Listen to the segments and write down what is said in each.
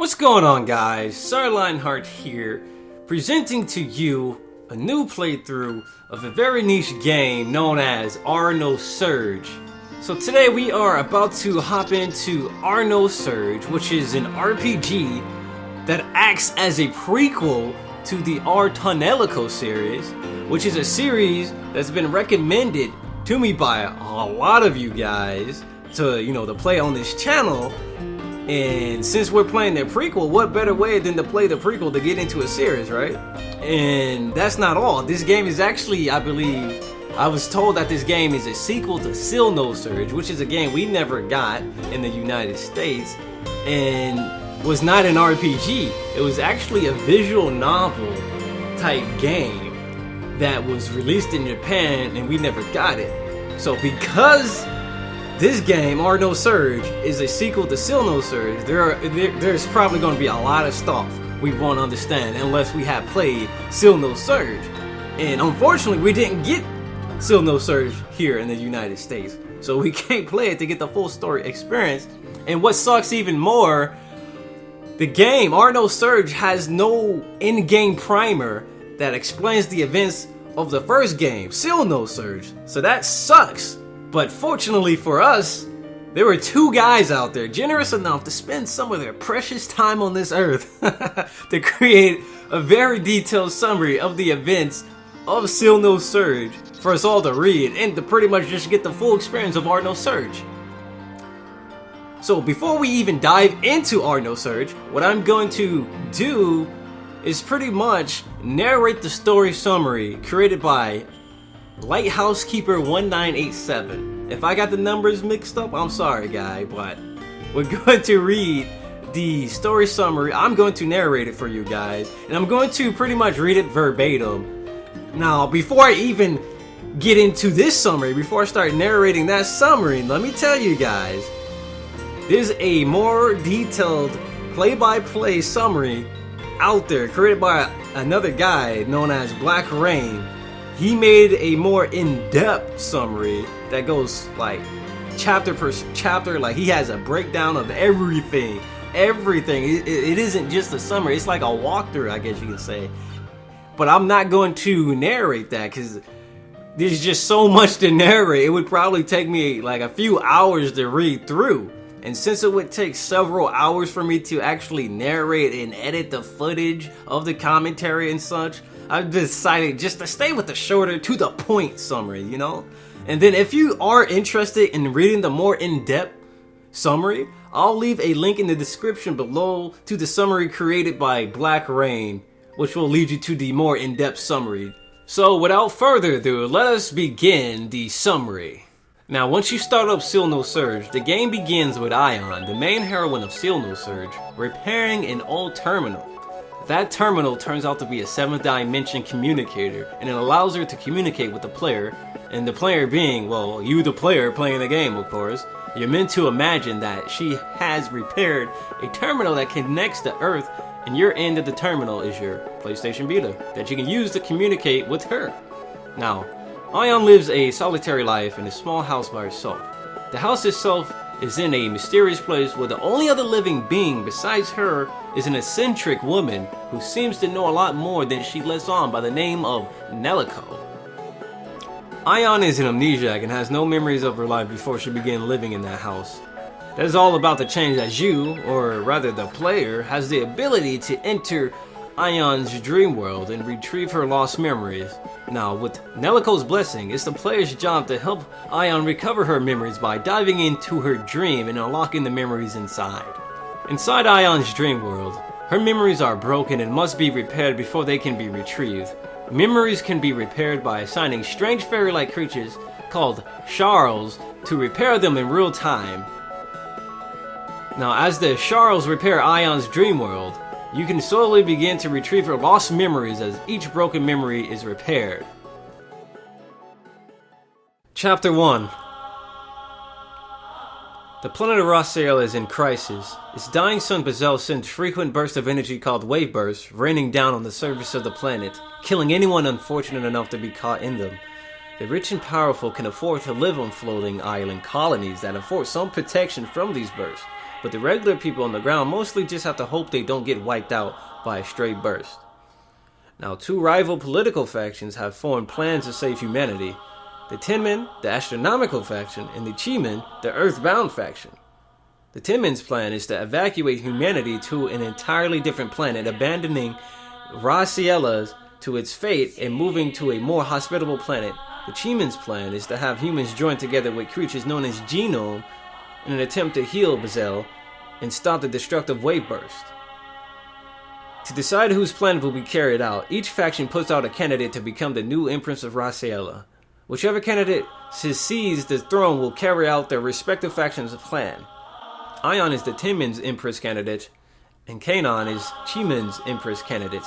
What's going on, guys? Sir-lionhart here, presenting to you a new playthrough of a very niche game known as Nosurge. So today we are about to hop into Nosurge, which is an RPG that acts as a prequel to the Tunelico series, which is a series that's been recommended to me by a lot of you guys to play on this channel. And since we're playing the prequel, what better way than to play the prequel to get into a series, right? And that's not all. This game is actually, I believe, I was told that this game is a sequel to Ciel Nosurge, which is a game we never got in the United States and was not an RPG. It was actually a visual novel type game that was released in Japan and we never got it. So because this game, Nosurge, is a sequel to Ciel Nosurge, there's probably going to be a lot of stuff we won't understand unless we have played Ciel Nosurge. And unfortunately, we didn't get Ciel Nosurge here in the United States, so we can't play it to get the full story experience. And what sucks even more, the game, Nosurge, has no in-game primer that explains the events of the first game, Ciel Nosurge. So that sucks. But fortunately for us, there were two guys out there generous enough to spend some of their precious time on this earth to create a very detailed summary of the events of Ciel Nosurge for us all to read and to pretty much just get the full experience of Nosurge. So before we even dive into Nosurge, what I'm going to do is pretty much narrate the story summary created by Lighthouse Keeper 1987. If I got the numbers mixed up, I'm sorry, guy, but we're going to read the story summary. I'm going to narrate it for you guys, and I'm going to pretty much read it verbatim. Now, before I even get into this summary, before I start narrating that summary, let me tell you guys, there's a more detailed play-by-play summary out there created by another guy known as Black Rain. He made a more in-depth summary that goes like chapter per chapter. Like, he has a breakdown of everything. It isn't just a summary, it's like a walkthrough, I guess you can say. But I'm not going to narrate that because there's just so much to narrate. It would probably take me like a few hours to read through. And since it would take several hours for me to actually narrate and edit the footage of the commentary and such, I've decided just to stay with the shorter, to the point summary, And then if you are interested in reading the more in-depth summary, I'll leave a link in the description below to the summary created by Black Rain, which will lead you to the more in-depth summary. So without further ado, let us begin the summary. Now, once you start up Ciel Nosurge, the game begins with Ion, the main heroine of Ciel Nosurge, repairing an old terminal. That terminal turns out to be a 7th dimension communicator, and it allows her to communicate with the player, and the player being, well, you the player playing the game, of course. You're meant to imagine that she has repaired a terminal that connects the Earth and your end of the terminal is your PlayStation Vita that you can use to communicate with her. Now, Ion lives a solitary life in a small house by herself. The house itself is in a mysterious place where the only other living being besides her is an eccentric woman who seems to know a lot more than she lets on by the name of Nelico. Ion is an amnesiac and has no memories of her life before she began living in that house. That is all about to change as you, or rather the player, has the ability to enter Ion's dream world and retrieve her lost memories. Now, with Nelico's blessing, it's the player's job to help Ion recover her memories by diving into her dream and unlocking the memories inside. Inside Ion's dream world, her memories are broken and must be repaired before they can be retrieved. Memories can be repaired by assigning strange fairy-like creatures called Sharls to repair them in real time. Now, as the Sharls repair Ion's dream world, you can slowly begin to retrieve her lost memories as each broken memory is repaired. Chapter 1. The planet of Ra Ciela is in crisis. Its dying sun Bezel sends frequent bursts of energy called wave bursts raining down on the surface of the planet, killing anyone unfortunate enough to be caught in them. The rich and powerful can afford to live on floating island colonies that afford some protection from these bursts, but the regular people on the ground mostly just have to hope they don't get wiped out by a stray burst. Now, two rival political factions have formed plans to save humanity. The Tinmen, the astronomical faction, and the Chimen, the earthbound faction. The Tinmen's plan is to evacuate humanity to an entirely different planet, abandoning Ra Ciela to its fate and moving to a more hospitable planet. The Chimen's plan is to have humans join together with creatures known as Genome in an attempt to heal Bezel and stop the destructive wave burst. To decide whose plan will be carried out, each faction puts out a candidate to become the new Empress of Ra Ciela. Whichever candidate succeeds the throne will carry out their respective factions' plan. Ion is the Tinmen's Empress candidate, and Kanon is Chimen's Empress candidate.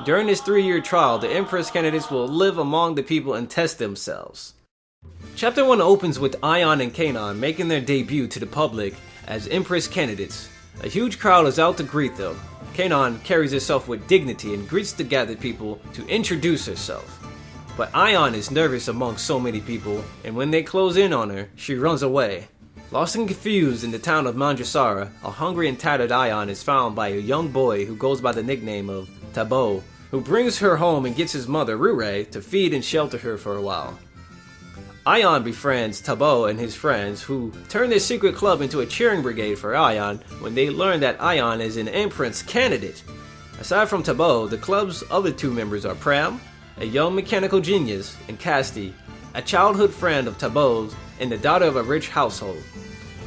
During this 3-year trial, the Empress candidates will live among the people and test themselves. Chapter 1 opens with Ion and Kanon making their debut to the public as Empress candidates. A huge crowd is out to greet them. Kanon carries herself with dignity and greets the gathered people to introduce herself. But Ion is nervous among so many people, and when they close in on her, she runs away. Lost and confused in the town of Mandrasara, a hungry and tattered Ion is found by a young boy who goes by the nickname of Tabo, who brings her home and gets his mother, Rure, to feed and shelter her for a while. Ion befriends Tabo and his friends, who turn their secret club into a cheering brigade for Ion when they learn that Ion is an Empress candidate. Aside from Tabo, the club's other 2 members are Pram, a young mechanical genius, and Casti, a childhood friend of Tabo's and the daughter of a rich household.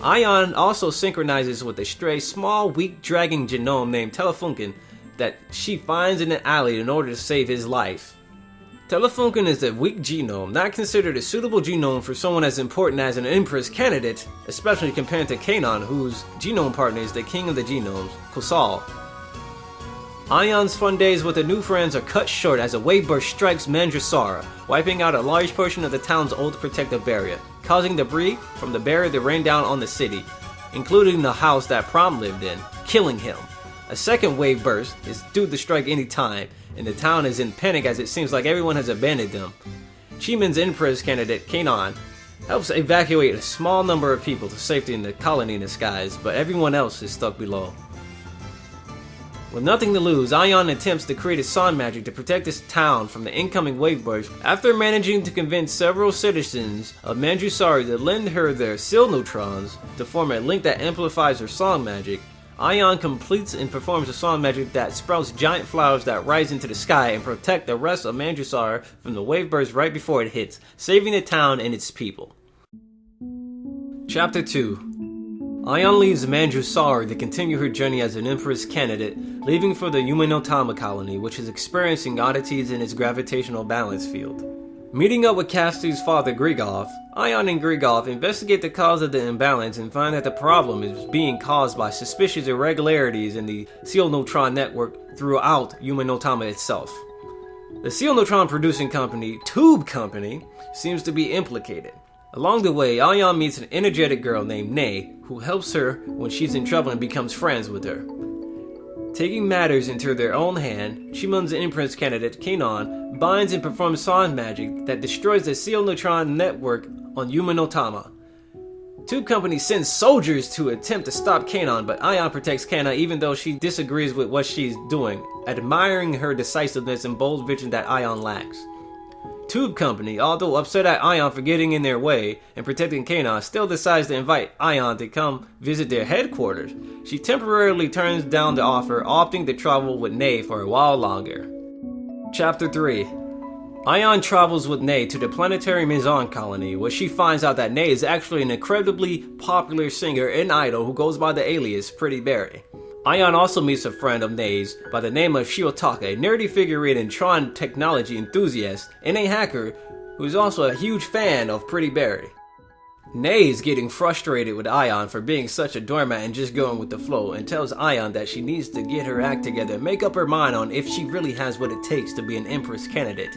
Ion also synchronizes with a stray, small, weak dragging Genome named Telefunken that she finds in an alley in order to save his life. Telefunken is a weak genome, not considered a suitable genome for someone as important as an Empress candidate, especially compared to Kanon, whose genome partner is the king of the genomes, Kusal. Ion's fun days with her new friends are cut short as a wave burst strikes Mandrasara, wiping out a large portion of the town's old protective barrier, causing debris from the barrier to rain down on the city, including the house that Prom lived in, killing him. A second wave burst is due to strike any time, and the town is in panic as it seems like everyone has abandoned them. Chimen's Empress candidate, Kanon, helps evacuate a small number of people to safety in the colony in the skies, but everyone else is stuck below. With nothing to lose, Ion attempts to create a song magic to protect his town from the incoming wave burst after managing to convince several citizens of Mandrasara to lend her their Sil neutrons to form a link that amplifies her song magic. Ion completes and performs a song magic that sprouts giant flowers that rise into the sky and protect the rest of Mandrasara from the wave burst right before it hits, saving the town and its people. Chapter 2. Ion leaves Mandrasara to continue her journey as an Empress candidate, leaving for the Umanotama colony, which is experiencing oddities in its gravitational balance field. Meeting up with Casti's father Grigov, Ion and Grigov investigate the cause of the imbalance and find that the problem is being caused by suspicious irregularities in the Sil neutron network throughout Umanotama itself. The Sil neutron producing company, Tube Company, seems to be implicated. Along the way, Ion meets an energetic girl named Nay, who helps her when she's in trouble and becomes friends with her. Taking matters into their own hand, Shimon's Empress candidate, Kanon, binds and performs song magic that destroys the Seal Neutron network on Yumanotama. Tube Company sends soldiers to attempt to stop Kanon, but Ion protects Kanon even though she disagrees with what she's doing, admiring her decisiveness and bold vision that Ion lacks. Tube Company, although upset at Ion for getting in their way and protecting Kanon, still decides to invite Ion to come visit their headquarters. She temporarily turns down the offer, opting to travel with Ney for a while longer. Chapter 3. Ion travels with Ney to the planetary Mison colony, where she finds out that Ney is actually an incredibly popular singer and idol who goes by the alias Pretty Berry. Ion also meets a friend of Ney's by the name of Shiotaka, a nerdy figurine and Tron technology enthusiast, and a hacker who is also a huge fan of Pretty Berry. Ney is getting frustrated with Ion for being such a doormat and just going with the flow, and tells Ion that she needs to get her act together and make up her mind on if she really has what it takes to be an Empress candidate.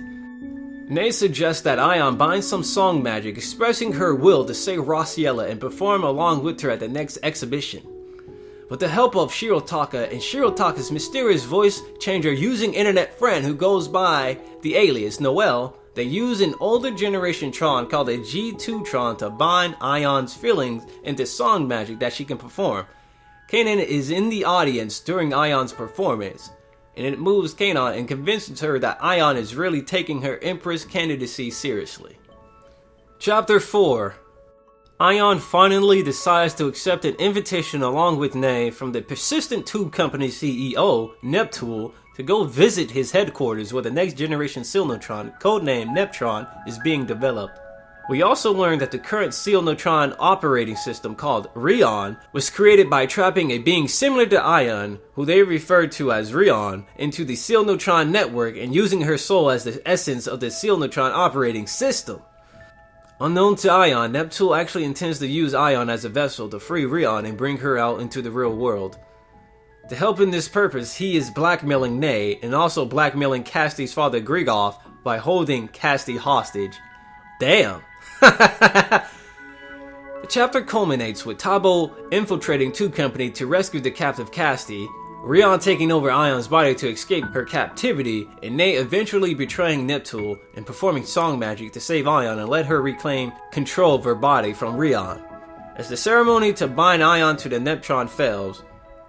Ney suggests that Ion bind some song magic expressing her will to say Ra Ciela and perform along with her at the next exhibition. With the help of Shiotaka and Shirotaka's mysterious voice changer using internet friend who goes by the alias Noel, they use an older generation Tron called a G2 Tron to bind Ion's feelings into song magic that she can perform. Kanon is in the audience during Ion's performance, and it moves Kanon and convinces her that Ion is really taking her Empress candidacy seriously. Chapter 4. Ion finally decides to accept an invitation along with Ney from the persistent Tube Company CEO, Neptune, to go visit his headquarters where the next generation Sirlionhart, codenamed Neptron, is being developed. We also learned that the current Sirlionhart operating system called Rion was created by trapping a being similar to Ion, who they referred to as Rion, into the Sirlionhart network and using her soul as the essence of the Sirlionhart operating system. Unknown to Ion, Neptune actually intends to use Ion as a vessel to free Rion and bring her out into the real world. To help in this purpose, he is blackmailing Ney and also blackmailing Casty's father Grigoff by holding Casty hostage. Damn! The chapter culminates with Tabo infiltrating Tube Company to rescue the captive Casty, Rion taking over Ion's body to escape her captivity, and Ney eventually betraying Neptune and performing song magic to save Ion and let her reclaim control of her body from Rion. As the ceremony to bind Ion to the Neptron fails,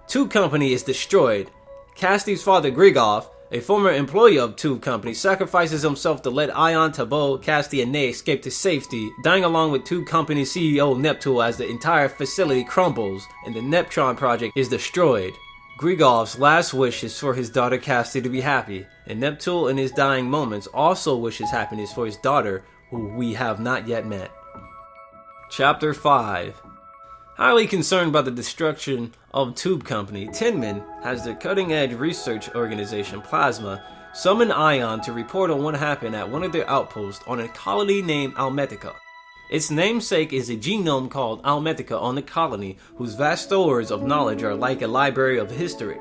Tube Company is destroyed. Casty's father Grigoff, a former employee of Tube Company, sacrifices himself to let Ion, Tabo, Casty, and Ney escape to safety, dying along with Tube Company CEO Neptune as the entire facility crumbles and the Neptron project is destroyed. Grigoff's last wish is for his daughter Casty to be happy, and Neptune in his dying moments also wishes happiness for his daughter, who we have not yet met. Chapter 5. Highly concerned by the destruction of Tube Company, Tinman has the cutting-edge research organization Plasma summon Ion to report on what happened at one of their outposts on a colony named Almetica. Its namesake is a genome called Almetica on the colony, whose vast stores of knowledge are like a library of history.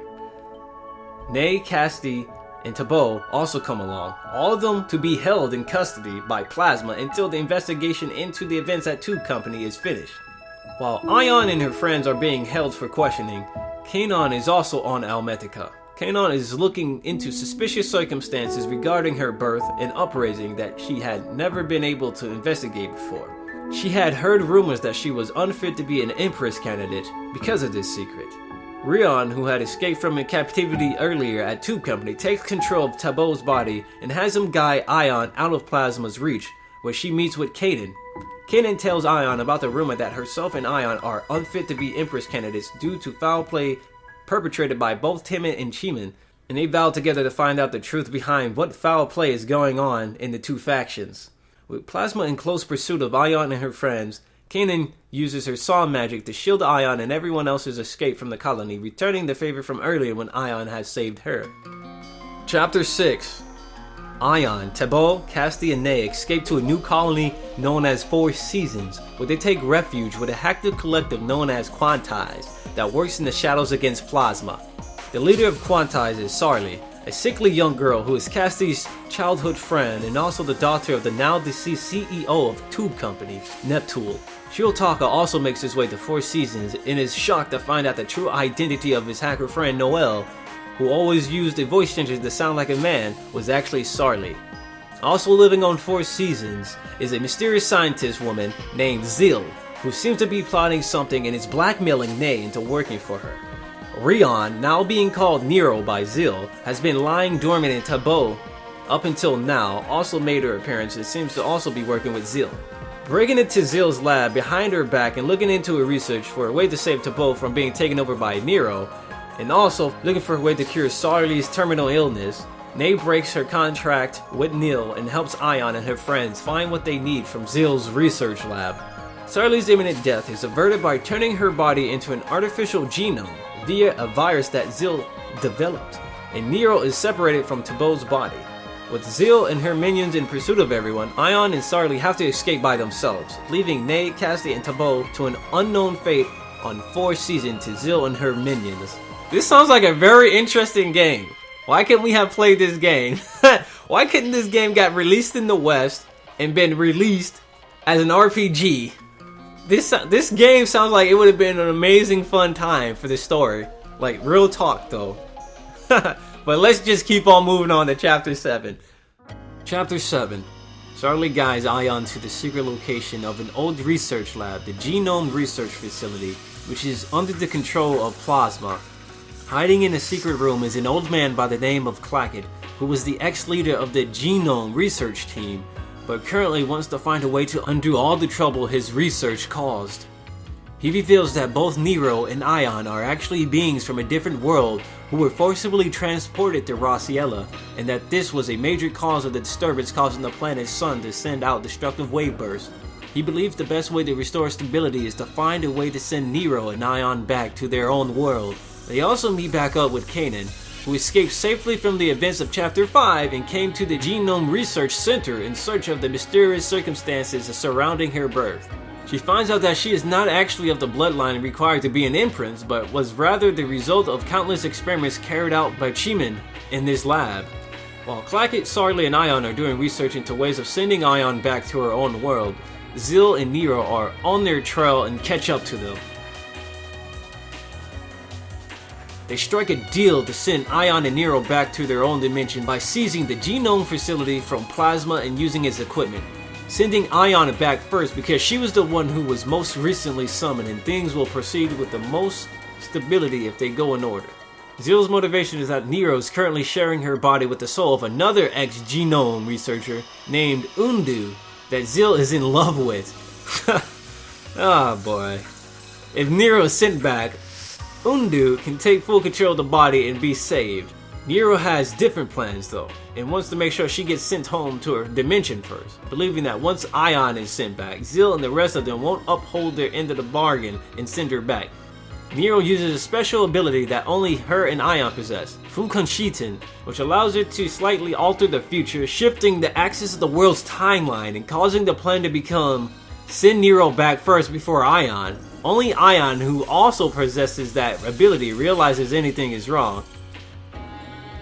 Ney, Casty, and Tabo also come along, all of them to be held in custody by Plasma until the investigation into the events at Tube Company is finished. While Ion and her friends are being held for questioning, Kanon is also on Almetica. Kanon is looking into suspicious circumstances regarding her birth and upraising that she had never been able to investigate before. She had heard rumors that she was unfit to be an Empress candidate because of this secret. Rion, who had escaped from a captivity earlier at Tube Company, takes control of Tabo's body and has him guide Ion out of Plasma's reach, where she meets with Kaden. Kaden tells Ion about the rumor that herself and Ion are unfit to be Empress candidates due to foul play perpetrated by both Timon and Chimon, and they vow together to find out the truth behind what foul play is going on in the two factions. With Plasma in close pursuit of Ion and her friends, Kanan uses her song magic to shield Ion and everyone else's escape from the colony, returning the favor from earlier when Ion had saved her. Chapter 6. Ion, Tabo, Casty, and Ney escape to a new colony known as Four Seasons, where they take refuge with a active collective known as Quantize that works in the shadows against Plasma. The leader of Quantize is Sharl, a sickly young girl who is Casty's childhood friend and also the daughter of the now deceased CEO of Tube Company, Neptune. Shiotaka also makes his way to Four Seasons and is shocked to find out the true identity of his hacker friend Noel, who always used a voice changer to sound like a man, was actually Sharl. Also living on 4 seasons is a mysterious scientist woman named Ciel, who seems to be plotting something and is blackmailing Nay into working for her. Rion, now being called Nero by Ciel, has been lying dormant in Tabot up until now, also made her appearance and seems to also be working with Ciel. Breaking into Ciel's lab behind her back and looking into her research for a way to save Tabot from being taken over by Nero, and also looking for a way to cure Sharl's terminal illness, Nay breaks her contract with Neil and helps Ion and her friends find what they need from Ciel's research lab. Sharl's imminent death is averted by turning her body into an artificial genome via a virus that Ciel developed, and Nero is separated from Tabot's body. With Ciel and her minions in pursuit of everyone, Ion and Sharl have to escape by themselves, leaving Nay, Cassie, and Tabot to an unknown fate on 4 seasons to Ciel and her minions. This sounds like a very interesting game. Why couldn't we have played this game? Why couldn't this game got released in the West and been released as an RPG? This game sounds like it would have been an amazing fun time for this story. Like, real talk though. But let's just keep on moving on to Chapter 7. Chapter 7. Sharl guides Ion to the secret location of an old research lab, the Genome Research Facility, which is under the control of Plasma. Hiding in a secret room is an old man by the name of Clackett, who was the ex-leader of the Genome research team, but currently wants to find a way to undo all the trouble his research caused. He reveals that both Nero and Ion are actually beings from a different world who were forcibly transported to Ra Ciela, and that this was a major cause of the disturbance causing the planet's sun to send out destructive wave bursts. He believes the best way to restore stability is to find a way to send Nero and Ion back to their own world. They also meet back up with Kanan, who escaped safely from the events of Chapter 5 and came to the Genome Research Center in search of the mysterious circumstances surrounding her birth. She finds out that she is not actually of the bloodline required to be an Empress, but was rather the result of countless experiments carried out by Chiman in this lab. While Clackett, Sharl, and Ion are doing research into ways of sending Ion back to her own world, Ciel and Nero are on their trail and catch up to them. They strike a deal to send Ion and Nero back to their own dimension by seizing the Genome facility from Plasma and using its equipment. Sending Ion back first because she was the one who was most recently summoned, and things will proceed with the most stability if they go in order. Ciel's motivation is that Nero is currently sharing her body with the soul of another ex-Genome researcher named Undu that Ciel is in love with. Ah boy. If Nero is sent back, Undu can take full control of the body and be saved. Nero has different plans though, and wants to make sure she gets sent home to her dimension first, believing that once Ion is sent back, Ciel and the rest of them won't uphold their end of the bargain and send her back. Nero uses a special ability that only her and Ion possess, Fukanshitan, which allows her to slightly alter the future, shifting the axis of the world's timeline and causing the plan to become send Nero back first before Ion. Only Ion, who also possesses that ability, realizes anything is wrong.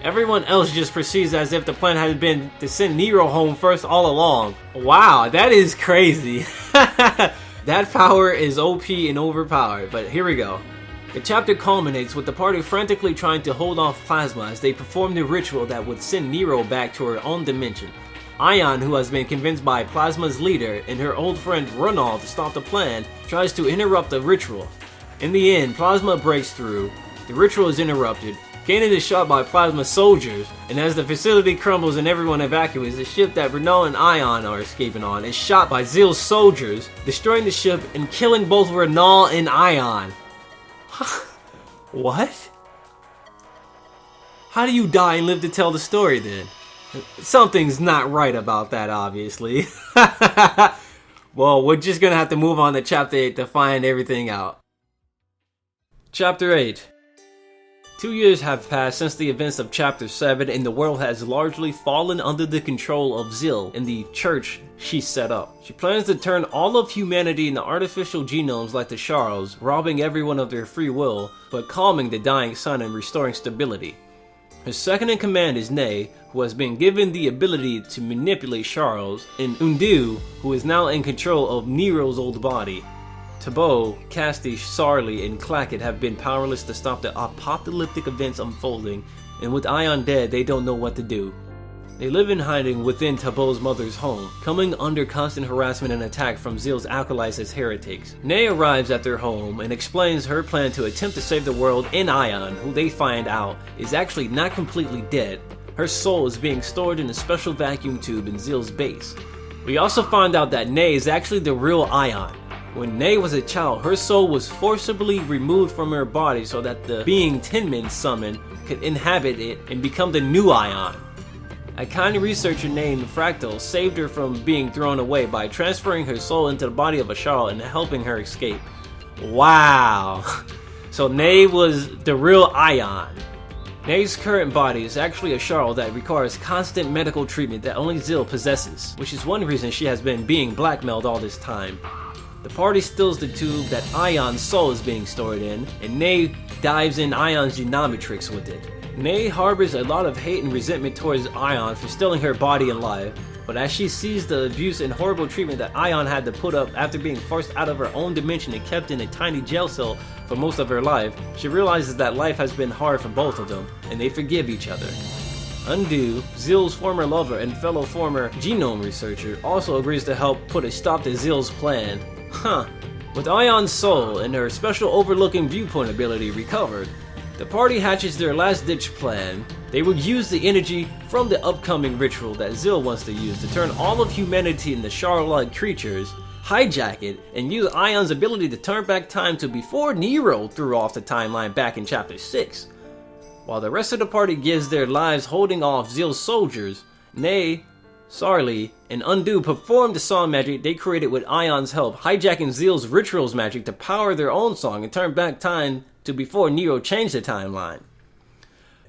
Everyone else just proceeds as if the plan had been to send Nero home first all along. Wow, that is crazy. That power is OP and overpowered, but here we go. The chapter culminates with the party frantically trying to hold off Plasma as they perform the ritual that would send Nero back to her own dimension. Ion, who has been convinced by Plasma's leader and her old friend Runal to stop the plan, tries to interrupt the ritual. In the end, Plasma breaks through, the ritual is interrupted, Kanan is shot by Plasma soldiers, and as the facility crumbles and everyone evacuates, the ship that Runal and Ion are escaping on is shot by Ciel's soldiers, destroying the ship and killing both Runal and Ion. What? How do you die and live to tell the story then? Something's not right about that, obviously. Well, we're just gonna have to move on to Chapter 8 to find everything out. Chapter 8. 2 years have passed since the events of Chapter 7, and the world has largely fallen under the control of Ciel and the church she set up. She plans to turn all of humanity into artificial genomes like the Sharls, robbing everyone of their free will, but calming the dying sun and restoring stability. Her second in command is Nay, who has been given the ability to manipulate Sharls, and Undu, who is now in control of Nero's old body. Tabo, Casti, Sharl, and Clackett have been powerless to stop the apocalyptic events unfolding, and with Ion dead, they don't know what to do. They live in hiding within Tabo's mother's home, coming under constant harassment and attack from Zeal's acolytes as heretics. Nay arrives at their home and explains her plan to attempt to save the world in Ion, who they find out is actually not completely dead. Her soul is being stored in a special vacuum tube in Zeal's base. We also find out that Nay is actually the real Ion. When Nay was a child, her soul was forcibly removed from her body so that the being Tinman summoned could inhabit it and become the new Ion. A kind researcher named Fractal saved her from being thrown away by transferring her soul into the body of a Sharl and helping her escape. Wow! So Nay was the real Ion. Nay's current body is actually a Sharl that requires constant medical treatment that only Zeal possesses, which is one reason she has been being blackmailed all this time. The party steals the tube that Ion's soul is being stored in, and Nay dives in Ion's genometrix with it. Nay harbors a lot of hate and resentment towards Ion for stealing her body and life, but as she sees the abuse and horrible treatment that Ion had to put up after being forced out of her own dimension and kept in a tiny jail cell for most of her life, she realizes that life has been hard for both of them, and they forgive each other. Undo, Zeal's former lover and fellow former genome researcher, also agrees to help put a stop to Zeal's plan. With Ion's soul and her special overlooking viewpoint ability recovered, the party hatches their last-ditch plan. They would use the energy from the upcoming ritual that Zeal wants to use to turn all of humanity into Sharl-like creatures, hijack it, and use Ion's ability to turn back time to before Nero threw off the timeline back in Chapter 6. While the rest of the party gives their lives holding off Zeal's soldiers, Nay, Sharl, and Undo perform the song magic they created with Ion's help, hijacking Zeal's rituals magic to power their own song and turn back time to before Nero changed the timeline.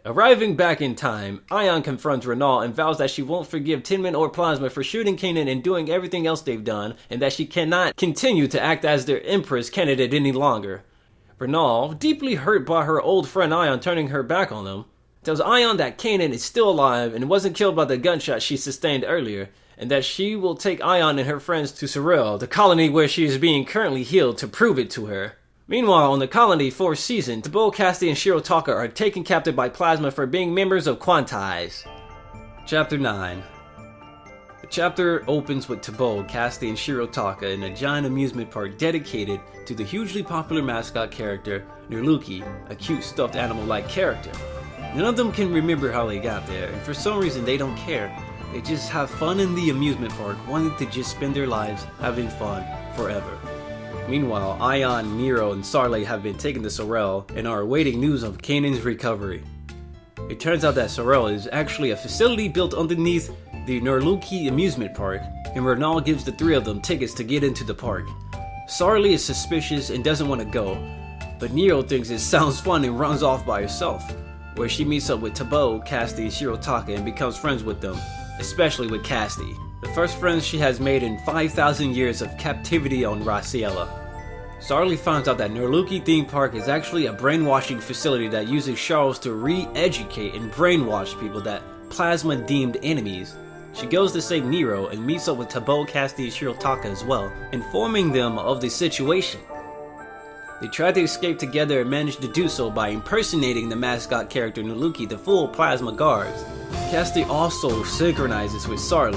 Arriving back in time, Ion confronts Renal and vows that she won't forgive Tinman or Plasma for shooting Kanan and doing everything else they've done, and that she cannot continue to act as their Empress candidate any longer. Renal, deeply hurt by her old friend Ion turning her back on them, tells Ion that Kanan is still alive and wasn't killed by the gunshot she sustained earlier, and that she will take Ion and her friends to Sirlionhart, the colony where she is being currently healed, to prove it to her. Meanwhile, on the colony 4th season, Tabo, Casti, and Shirotaka are taken captive by Plasma for being members of Quantize. Chapter 9. The chapter opens with Tabo, Casti, and Shirotaka in a giant amusement park dedicated to the hugely popular mascot character, Nuki, a cute stuffed animal-like character. None of them can remember how they got there, and for some reason they don't care. They just have fun in the amusement park, wanting to just spend their lives having fun forever. Meanwhile, Ion, Nero, and Sharl have been taken to Sirlionhart and are awaiting news of Kanan's recovery. It turns out that Sirlionhart is actually a facility built underneath the Nuki amusement park, and Renal gives the three of them tickets to get into the park. Sharl is suspicious and doesn't want to go, but Nero thinks it sounds fun and runs off by herself, where she meets up with Tabo, Casti, and Shirotaka and becomes friends with them, especially with Casti, the first friends she has made in 5,000 years of captivity on Ra Ciela. Sharl finds out that Nuki theme park is actually a brainwashing facility that uses Sharls to re-educate and brainwash people that Plasma deemed enemies. She goes to save Nero and meets up with Tabo, Casti, and Shirotaka as well, informing them of the situation. They try to escape together and manage to do so by impersonating the mascot character Nuki to fool Plasma guards. Casti also synchronizes with Sharl,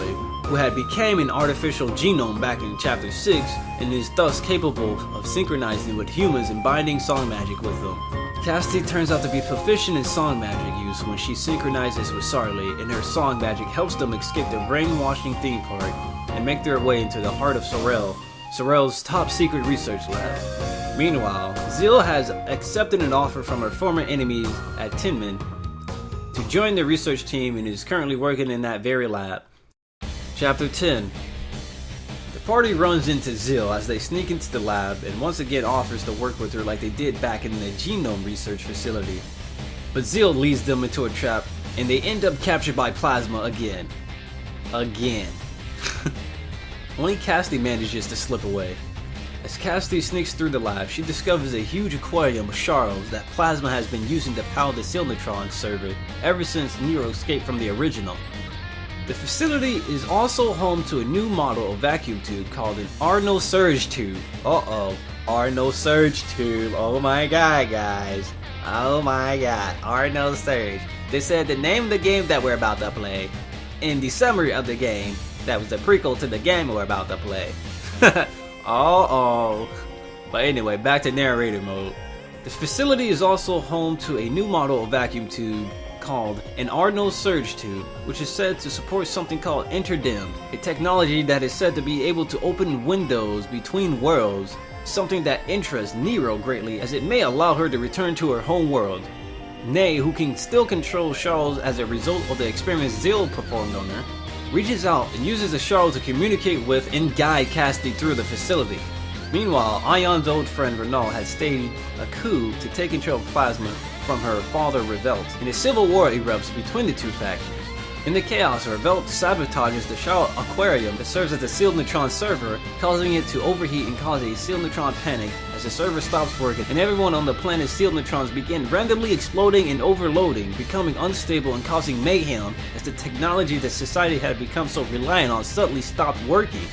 who had become an artificial genome back in Chapter 6 and is thus capable of synchronizing with humans and binding song magic with them. Casti turns out to be proficient in song magic use when she synchronizes with Sharl, and her song magic helps them escape the brainwashing theme park and make their way into the heart of Sirl's top secret research lab. Meanwhile, Zeal has accepted an offer from her former enemies at Tinman to join the research team and is currently working in that very lab. Chapter 10. The party runs into Zeal as they sneak into the lab and once again offers to work with her like they did back in the Genome research facility. But Zeal leads them into a trap and they end up captured by Plasma again. Only Casti manages to slip away. As Casti sneaks through the lab, she discovers a huge aquarium of Sharls that Plasma has been using to power the Sirlionhart server ever since Nero escaped from the original. The facility is also home to a new model of vacuum tube called an Nosurge tube. our Nosurge tube. Oh my god, guys. Oh my god, our Nosurge. They said the name of the game that we're about to play in the summary of the game that was the prequel to the game we're about to play. Oh. But anyway, back to narrator mode. This facility is also home to a new model of vacuum tube called an Nosurge tube, which is said to support something called interdimmed, a technology that is said to be able to open windows between worlds, something that interests Nero greatly as it may allow her to return to her home world. Nay, who can still control Sharl as a result of the experiments Zeal performed on her, reaches out and uses the Sharl to communicate with and guide Cassidy through the facility. Meanwhile, Ion's old friend Renault has staged a coup to take control of plasma from her father Revolt, and a civil war erupts between the two factions. In the chaos, Revolt sabotages the Sharl aquarium that serves as the sealed neutron server, causing it to overheat and cause a sealed neutron panic as the server stops working and everyone on the planet's sealed neutrons begin randomly exploding and overloading, becoming unstable and causing mayhem as the technology that society had become so reliant on suddenly stopped working.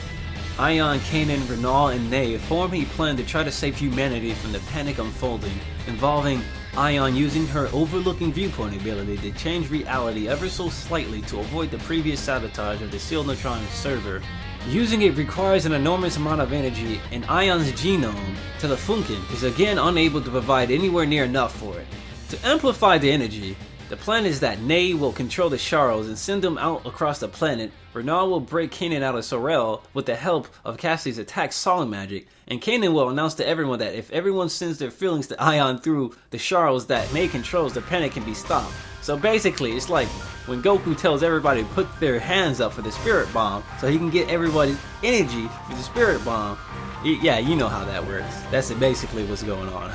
Ion, Kanan, Renault, and Nay form a plan to try to save humanity from the panic unfolding, involving Ion using her overlooking viewpoint ability to change reality ever so slightly to avoid the previous sabotage of the sealed neutron server. Using it requires an enormous amount of energy, and Ion's genome, Telefunken, is again unable to provide anywhere near enough for it. To amplify the energy, the plan is that Nay will control the Sharls and send them out across the planet. Renault will break Kanan out of Sirlionhart with the help of Cassidy's attack solid magic, and Kanan will announce to everyone that if everyone sends their feelings to Ion through the Sharls that Nay controls, the panic can be stopped. So basically, it's like when Goku tells everybody to put their hands up for the spirit bomb so he can get everybody's energy for the spirit bomb. Yeah, you know how that works. That's basically what's going on.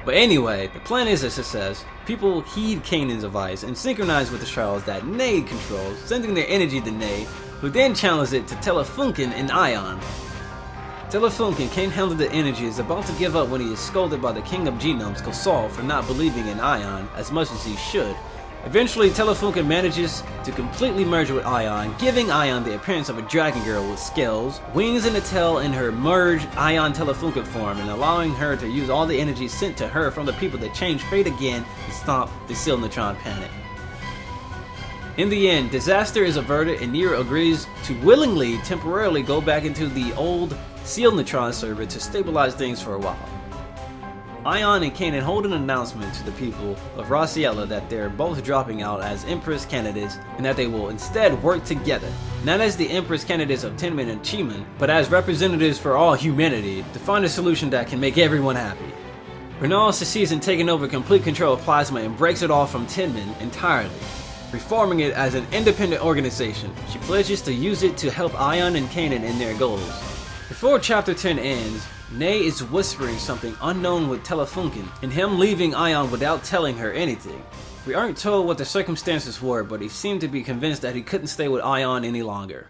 But anyway, the plan is a success. People heed Kanan's advice and synchronize with the Sharls that Nay controls, sending their energy to Nay, who then channels it to Telefunken and Ion. Telefunken can't handle the energy, is about to give up when he is scolded by the King of Genoms, Sharl, for not believing in Ion as much as he should. Eventually, Telefunken manages to completely merge with Ion, giving Ion the appearance of a dragon girl with scales, wings, and a tail in her merged Ion Telefunken form, and allowing her to use all the energy sent to her from the people that changed fate again to stop the sealed neutron panic. In the end, disaster is averted and Nero agrees to willingly temporarily go back into the old sealed neutron server to stabilize things for a while. Ion and Kanan hold an announcement to the people of Ra Ciela that they're both dropping out as Empress candidates and that they will instead work together, not as the Empress candidates of Tenman and Chiman, but as representatives for all humanity to find a solution that can make everyone happy. Renault succeeds in taking over complete control of Plasma and breaks it off from Tenman entirely, reforming it as an independent organization. She pledges to use it to help Ion and Kanan in their goals. Before Chapter 10 ends, Nay is whispering something unknown with Telefunken, and him leaving Ion without telling her anything. We aren't told what the circumstances were, but he seemed to be convinced that he couldn't stay with Ion any longer.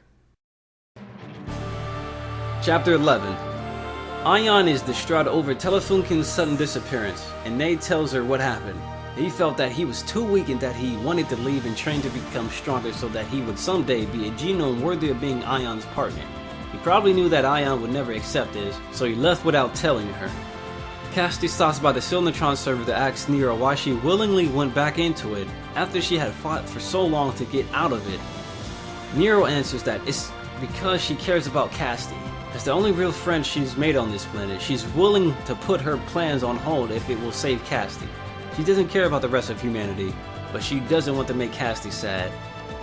Chapter 11. Ion is distraught over Telefunken's sudden disappearance, and Nay tells her what happened. He felt that he was too weak and that he wanted to leave and train to become stronger so that he would someday be a genome worthy of being Ion's partner. He probably knew that Ion would never accept this, so he left without telling her. Cassidy stops by the sealed neutron server to ask Nero why she willingly went back into it after she had fought for so long to get out of it. Nero answers that it's because she cares about Cassidy. As the only real friend she's made on this planet, she's willing to put her plans on hold if it will save Cassidy. She doesn't care about the rest of humanity, but she doesn't want to make Cassidy sad.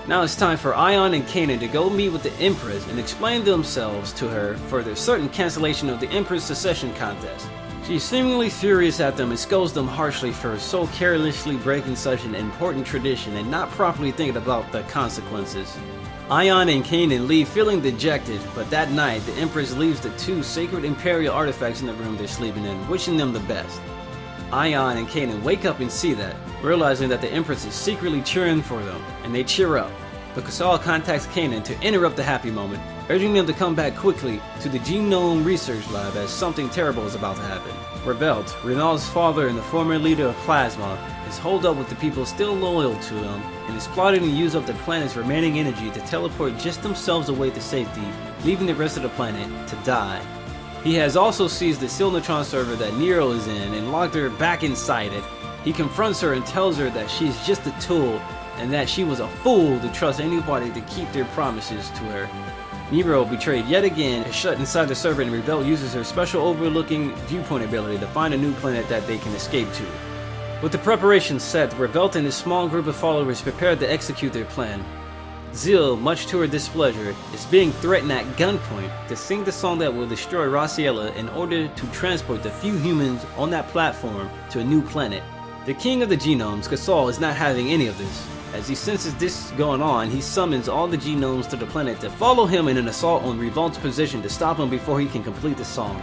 Now it's time for Ion and Kanan to go meet with the Empress and explain themselves to her for the certain cancellation of the Empress secession contest. She's seemingly furious at them and scolds them harshly for so carelessly breaking such an important tradition and not properly thinking about the consequences. Ion and Kanan leave feeling dejected, but that night the Empress leaves the two sacred Imperial artifacts in the room they're sleeping in, wishing them the best. Ion and Kanan wake up and see that, realizing that the Empress is secretly cheering for them, and they cheer up. But Sharl contacts Kanan to interrupt the happy moment, urging them to come back quickly to the Genome research lab as something terrible is about to happen. Revolt, Renault's father and the former leader of Plasma, is holed up with the people still loyal to him, and is plotting to use up the planet's remaining energy to teleport just themselves away to safety, leaving the rest of the planet to die. He has also seized the Sirlionhart server that Nero is in and locked her back inside it. He confronts her and tells her that she's just a tool and that she was a fool to trust anybody to keep their promises to her. Nero, betrayed yet again, is shut inside the server, and Rebel uses her special overlooking viewpoint ability to find a new planet that they can escape to. With the preparations set, Rebel and his small group of followers prepared to execute their plan. Ciel, much to her displeasure, is being threatened at gunpoint to sing the song that will destroy Ra Ciela in order to transport the few humans on that platform to a new planet. The king of the Genomes, Sirl, is not having any of this. As he senses this going on, he summons all the Genomes to the planet to follow him in an assault on Revolt's position to stop him before he can complete the song.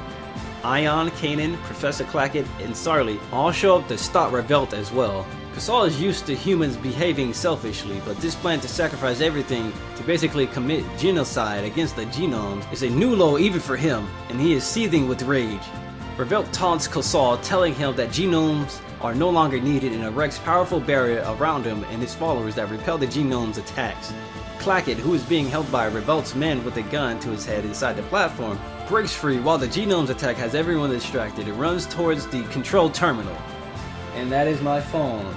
Ion, Kanan, Professor Clackett, and Sirli all show up to stop Revolt as well. Sirl is used to humans behaving selfishly, but this plan to sacrifice everything to basically commit genocide against the Genomes is a new low even for him, and he is seething with rage. Revolt taunts Sirl, telling him that Genomes are no longer needed and erects powerful barrier around him and his followers that repel the Genomes' attacks. Clackett, who is being held by Revolt's men with a gun to his head inside the platform, breaks free while the Genomes' attack has everyone distracted and runs towards the control terminal. And that is my phone.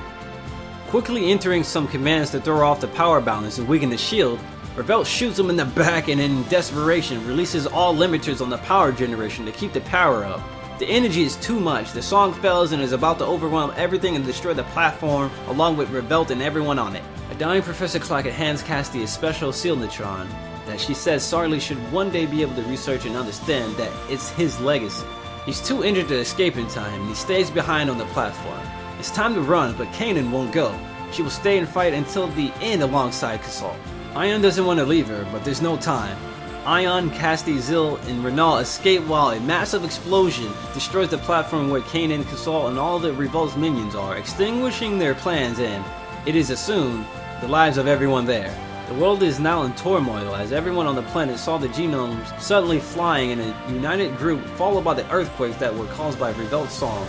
Quickly entering some commands to throw off the power balance and weaken the shield, Revolt shoots him in the back and in desperation releases all limiters on the power generation to keep the power up. The energy is too much, the song fails and is about to overwhelm everything and destroy the platform along with Revolt and everyone on it. A dying Professor Clackett hands Casty a special Sirlionhart that she says Sirli should one day be able to research and understand that it's his legacy. He's too injured to escape in time and he stays behind on the platform. It's time to run, but Kanan won't go. She will stay and fight until the end alongside Sirl. Ion doesn't want to leave her, but there's no time. Ion, Casty, Ciel, and Renal escape while a massive explosion destroys the platform where Kanan, Sirl, and all the Revolt's minions are, extinguishing their plans and, it is assumed, the lives of everyone there. The world is now in turmoil as everyone on the planet saw the Genomes suddenly flying in a united group followed by the earthquakes that were caused by Revolt's song.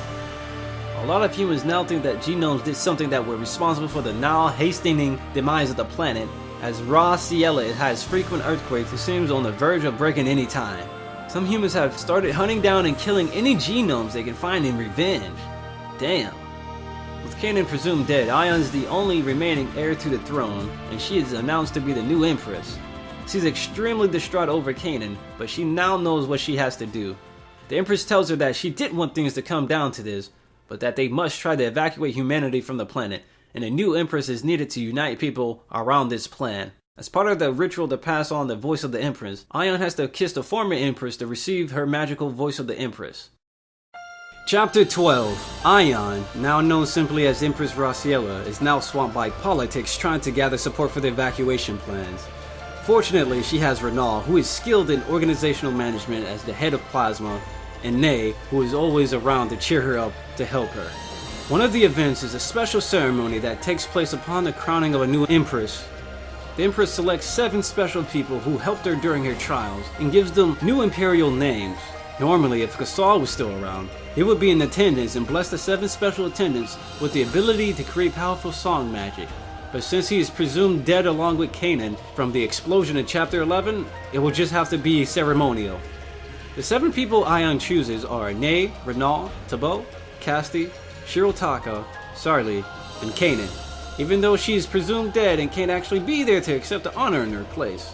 A lot of humans now think that Genomes did something that were responsible for the now hastening demise of the planet. As Ra Ciela has frequent earthquakes, it seems on the verge of breaking any time. Some humans have started hunting down and killing any Genomes they can find in revenge. Damn. With Kanan presumed dead, Ion's the only remaining heir to the throne, and she is announced to be the new Empress. She's extremely distraught over Kanan, but she now knows what she has to do. The Empress tells her that she didn't want things to come down to this, but that they must try to evacuate humanity from the planet, and a new Empress is needed to unite people around this plan. As part of the ritual to pass on the voice of the Empress, Ion has to kiss the former Empress to receive her magical voice of the Empress. Chapter 12. Ion, now known simply as Empress Ra Ciela, is now swamped by politics trying to gather support for the evacuation plans. Fortunately, she has Renal, who is skilled in organizational management as the head of Plasma, and Nay, who is always around to cheer her up to help her. One of the events is a special ceremony that takes place upon the crowning of a new Empress. The Empress selects 7 special people who helped her during her trials and gives them new imperial names. Normally, if Sirl was still around, he would be in attendance and bless the 7 special attendants with the ability to create powerful song magic. But since he is presumed dead along with Kanan from the explosion in Chapter 11, it will just have to be ceremonial. The 7 people Ion chooses are Nay, Renal, Tabo, Casty, Shirotaka, Sirli, and Kanan, even though she is presumed dead and can't actually be there to accept the honor in her place.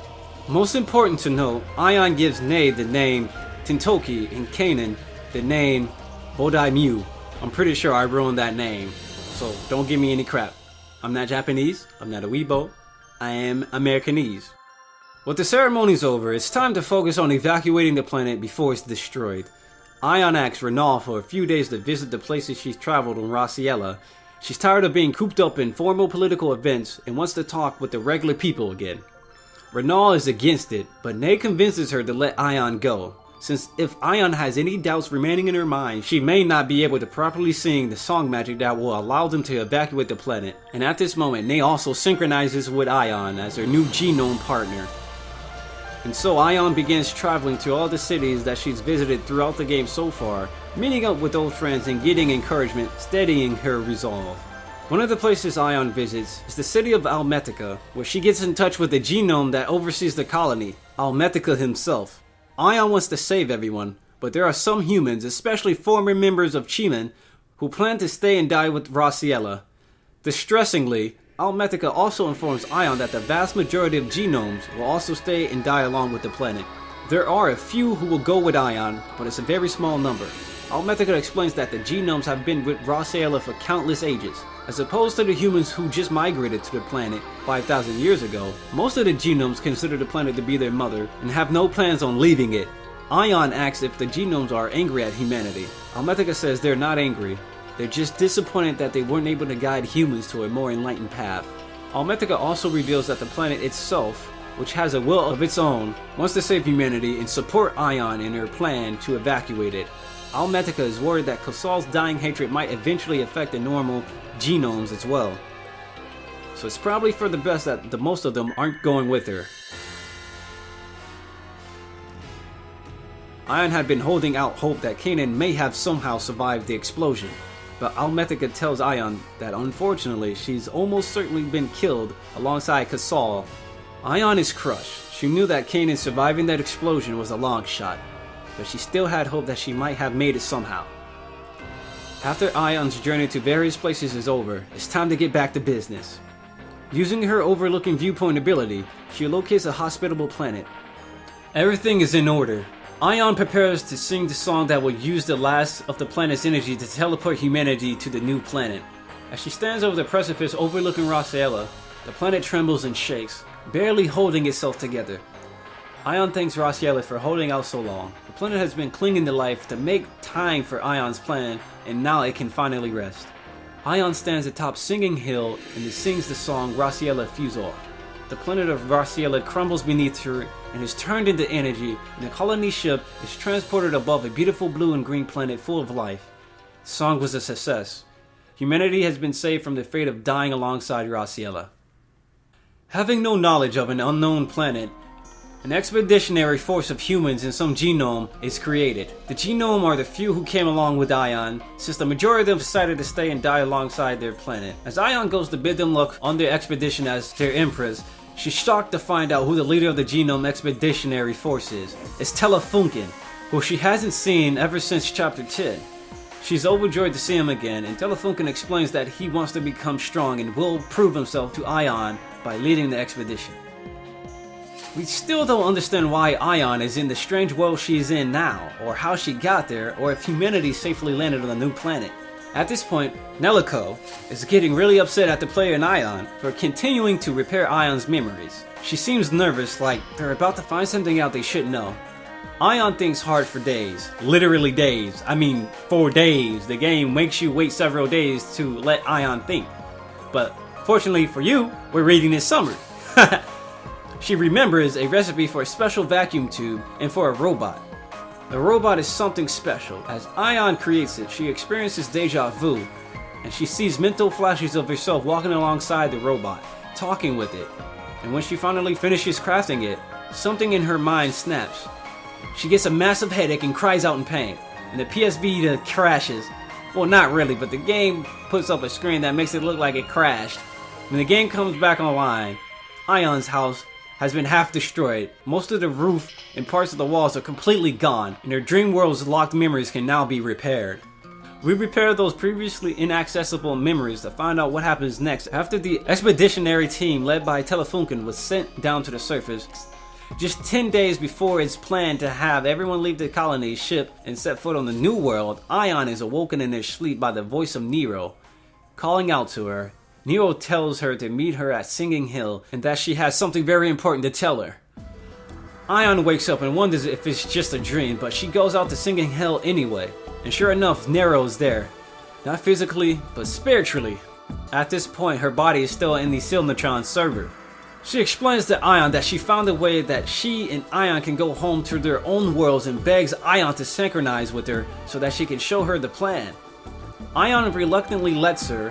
Most important to note, Ion gives Nay the name Tintoki and Kanan the name Bodai Mu. I'm pretty sure I ruined that name, so don't give me any crap. I'm not Japanese, I'm not a Weibo, I am Americanese. With the ceremonies over, it's time to focus on evacuating the planet before it's destroyed. Ion asks Renal for a few days to visit the places she's traveled on Ra Ciela. She's tired of being cooped up in formal political events and wants to talk with the regular people again. Renal is against it, but Nay convinces her to let Ion go, since if Ion has any doubts remaining in her mind, she may not be able to properly sing the song magic that will allow them to evacuate the planet. And at this moment, Nay also synchronizes with Ion as her new genome partner. And so Ion begins traveling to all the cities that she's visited throughout the game so far, meeting up with old friends and getting encouragement, steadying her resolve. One of the places Ion visits is the city of Almea, where she gets in touch with the genome that oversees the colony, Almea himself. Ion wants to save everyone, but there are some humans, especially former members of Chiman, who plan to stay and die with Ra Ciela. Distressingly, Almea also informs Ion that the vast majority of Genoms will also stay and die along with the planet. There are a few who will go with Ion, but it's a very small number. Almea explains that the Genoms have been with Ra Ciela for countless ages. As opposed to the humans who just migrated to the planet 5,000 years ago, most of the Genoms consider the planet to be their mother and have no plans on leaving it. Ion asks if the Genoms are angry at humanity. Almea says they're not angry. They're just disappointed that they weren't able to guide humans to a more enlightened path. Almea also reveals that the planet itself, which has a will of its own, wants to save humanity and support Ion in her plan to evacuate it. Almea is worried that Kasal's dying hatred might eventually affect the normal Genoms as well. So it's probably for the best that the most of them aren't going with her. Ion had been holding out hope that Kanan may have somehow survived the explosion, but Almea tells Ion that unfortunately she's almost certainly been killed alongside Kasal. Ion is crushed. She knew that Kanan surviving that explosion was a long shot, but she still had hope that she might have made it somehow. After Ion's journey to various places is over, it's time to get back to business. Using her overlooking viewpoint ability, she locates a hospitable planet. Everything is in order. Ion prepares to sing the song that will use the last of the planet's energy to teleport humanity to the new planet. As she stands over the precipice overlooking Ra Ciela, the planet trembles and shakes, barely holding itself together. Ion thanks Ra Ciela for holding out so long. The planet has been clinging to life to make time for Ion's plan, and now it can finally rest. Ion stands atop Singing Hill and sings the song Ra Ciela Fusor. The planet of Ra Ciela crumbles beneath her and is turned into energy, and the colony ship is transported above a beautiful blue and green planet full of life. The song was a success. Humanity has been saved from the fate of dying alongside Ra Ciela. Having no knowledge of an unknown planet, an expeditionary force of humans and some Genome is created. The Genome are the few who came along with Ion, since the majority of them decided to stay and die alongside their planet. As Ion goes to bid them luck on their expedition as their Empress, she's shocked to find out who the leader of the Genome expeditionary force is. It's Telefunken, who she hasn't seen ever since Chapter 10. She's overjoyed to see him again, and Telefunken explains that he wants to become strong and will prove himself to Ion by leading the expedition. We still don't understand why Ion is in the strange world she's in now, or how she got there, or if humanity safely landed on a new planet. At this point, Nellico is getting really upset at the player and Ion for continuing to repair Ion's memories. She seems nervous, like they're about to find something out they should know. Ion thinks hard for days. Literally days. I mean, 4 days. The game makes you wait several days to let Ion think. But fortunately for you, we're reading this summary. She remembers a recipe for a special vacuum tube and for a robot. The robot is something special. As Ion creates it, she experiences deja vu, and she sees mental flashes of herself walking alongside the robot, talking with it. And when she finally finishes crafting it, something in her mind snaps. She gets a massive headache and cries out in pain, and the PS Vita crashes. Well, not really, but the game puts up a screen that makes it look like it crashed. When the game comes back online, Ion's house has been half destroyed. Most of the roof and parts of the walls are completely gone, and her dream world's locked memories can now be repaired. We repaired those previously inaccessible memories to find out what happens next after the expeditionary team led by Telefunken was sent down to the surface. Just 10 days before it's planned to have everyone leave the colony ship and set foot on the new world, Ion is awoken in her sleep by the voice of Nero, calling out to her. Nero tells her to meet her at Singing Hill and that she has something very important to tell her. Ion wakes up and wonders if it's just a dream, but she goes out to Singing Hill anyway. And sure enough, Nero's there. Not physically, but spiritually. At this point, her body is still in the Sirlionhart server. She explains to Ion that she found a way that she and Ion can go home to their own worlds and begs Ion to synchronize with her so that she can show her the plan. Ion reluctantly lets her,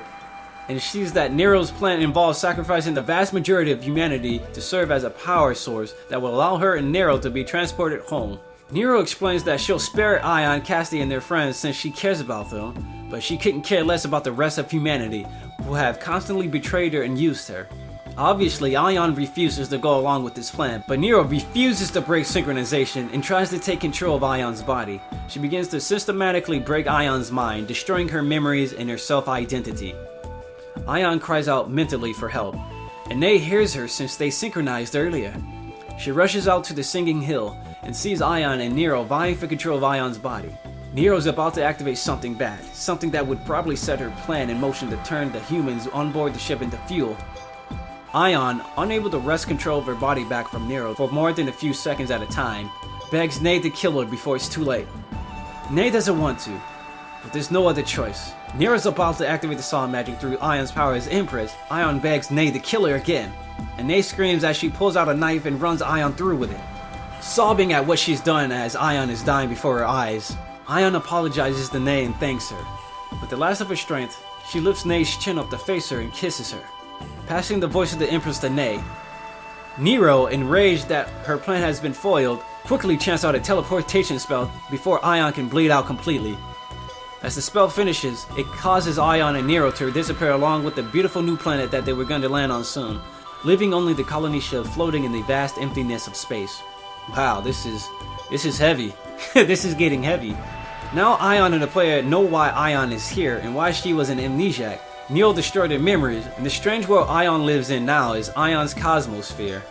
and sees that Nero's plan involves sacrificing the vast majority of humanity to serve as a power source that will allow her and Nero to be transported home. Nero explains that she'll spare Ion, Cassidy, and their friends since she cares about them, but she couldn't care less about the rest of humanity, who have constantly betrayed her and used her. Obviously, Ion refuses to go along with this plan, but Nero refuses to break synchronization and tries to take control of Ion's body. She begins to systematically break Ion's mind, destroying her memories and her self-identity. Ion cries out mentally for help, and Ney hears her since they synchronized earlier. She rushes out to the Singing Hill and sees Ion and Nero vying for control of Ion's body. Nero's about to activate something bad, something that would probably set her plan in motion to turn the humans on board the ship into fuel. Ion, unable to wrest control of her body back from Nero for more than a few seconds at a time, begs Ney to kill her before it's too late. Ney doesn't want to, but there's no other choice. Nero's about to activate the Saw magic through Ion's power as Empress. Ion begs Ney to kill her again, and Ney screams as she pulls out a knife and runs Ion through with it. Sobbing at what she's done as Ion is dying before her eyes, Ion apologizes to Ney and thanks her. With the last of her strength, she lifts Ney's chin up to face her and kisses her, passing the voice of the Empress to Ney. Nero, enraged that her plan has been foiled, quickly chants out a teleportation spell before Ion can bleed out completely. As the spell finishes, it causes Ion and Nero to disappear along with the beautiful new planet that they were going to land on soon, leaving only the colony ship floating in the vast emptiness of space. Wow, this is heavy. This is getting heavy. Now Ion and the player know why Ion is here and why she was an amnesiac. Neo destroyed her memories, and the strange world Ion lives in now is Ion's cosmosphere.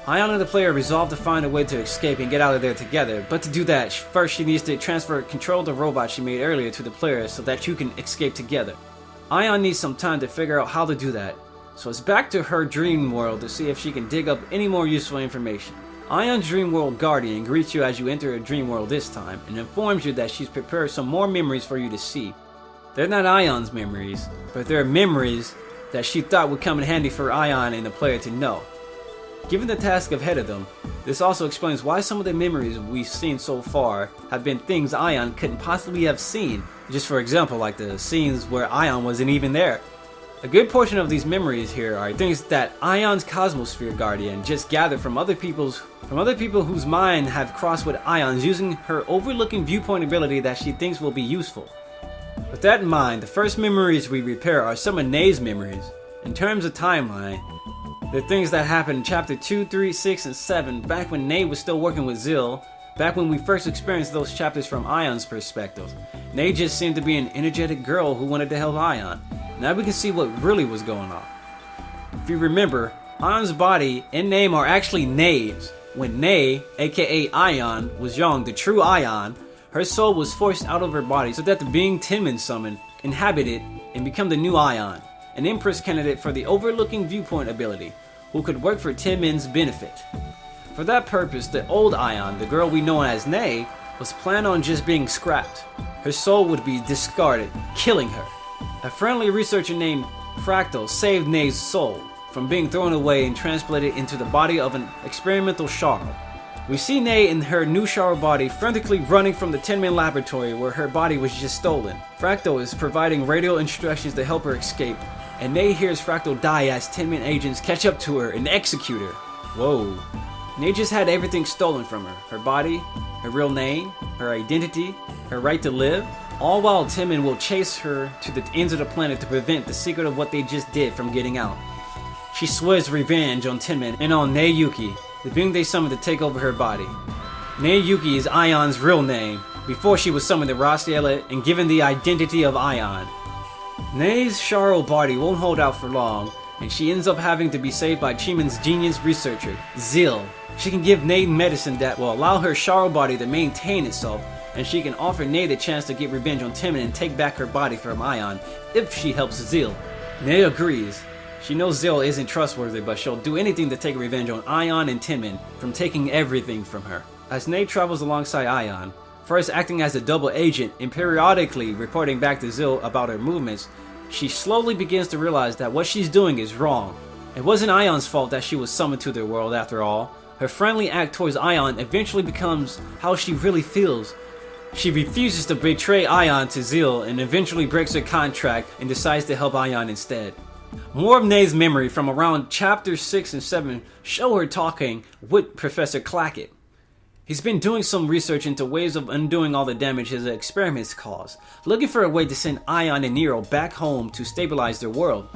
Ion and the player resolve to find a way to escape and get out of there together, but to do that, first she needs to transfer control of the robot she made earlier to the player so that you can escape together. Ion needs some time to figure out how to do that, so it's back to her dream world to see if she can dig up any more useful information. Ion's Dream World Guardian greets you as you enter her dream world this time, and informs you that she's prepared some more memories for you to see. They're not Ion's memories, but they're memories that she thought would come in handy for Ion and the player to know. Given the task ahead of them, this also explains why some of the memories we've seen so far have been things Ion couldn't possibly have seen, just for example like the scenes where Ion wasn't even there. A good portion of these memories here are things that Ion's Cosmosphere Guardian just gathered from other people whose mind have crossed with Ion's using her overlooking viewpoint ability that she thinks will be useful. With that in mind, the first memories we repair are some of Ney's memories. In terms of timeline, they're things that happened in chapter 2, 3, 6, and 7 back when Ney was still working with Zil, back when we first experienced those chapters from Ion's perspective. Ney just seemed to be an energetic girl who wanted to help Ion. Now we can see what really was going on. If you remember, Ion's body and name are actually Ney's. When Ney, aka Ion, was young, the true Ion, her soul was forced out of her body so that the being Tinman summoned, inhabit it, and become the new Ion, an Empress candidate for the overlooking viewpoint ability, who could work for Tinman's benefit. For that purpose, the old Ion, the girl we know as Ney, was planned on just being scrapped. Her soul would be discarded, killing her. A friendly researcher named Fractal saved Ney's soul from being thrown away and transplanted into the body of an experimental Sharl. We see Ney in her new Sharl body frantically running from the Tinman laboratory where her body was just stolen. Fractal is providing radio instructions to help her escape, and Ney hears Fractal die as Tinman agents catch up to her and execute her. Whoa. Ney just had everything stolen from her. Her body, her real name, her identity, her right to live. All while Tinman will chase her to the ends of the planet to prevent the secret of what they just did from getting out. She swears revenge on Tinman and on Ney Yuki, the being they summoned to take over her body. Ney Yuki is Ion's real name, before she was summoned to Ra Ciela and given the identity of Ion. Ney's Sharl body won't hold out for long, and she ends up having to be saved by Chiman's genius researcher, Zil. She can give Ney medicine that will allow her Sharl body to maintain itself, and she can offer Ney the chance to get revenge on Tinman and take back her body from Ion, if she helps Zil. Ney agrees. She knows Zil isn't trustworthy, but she'll do anything to take revenge on Ion and Tinman from taking everything from her. As Ney travels alongside Ion, first acting as a double agent and periodically reporting back to Zil about her movements, she slowly begins to realize that what she's doing is wrong. It wasn't Ion's fault that she was summoned to their world after all. Her friendly act towards Ion eventually becomes how she really feels. She refuses to betray Ion to Zil and eventually breaks her contract and decides to help Ion instead. More of Ney's memory from around chapters 6 and 7 show her talking with Professor Clackett. He's been doing some research into ways of undoing all the damage his experiments caused, looking for a way to send Ion and Nero back home to stabilize their world.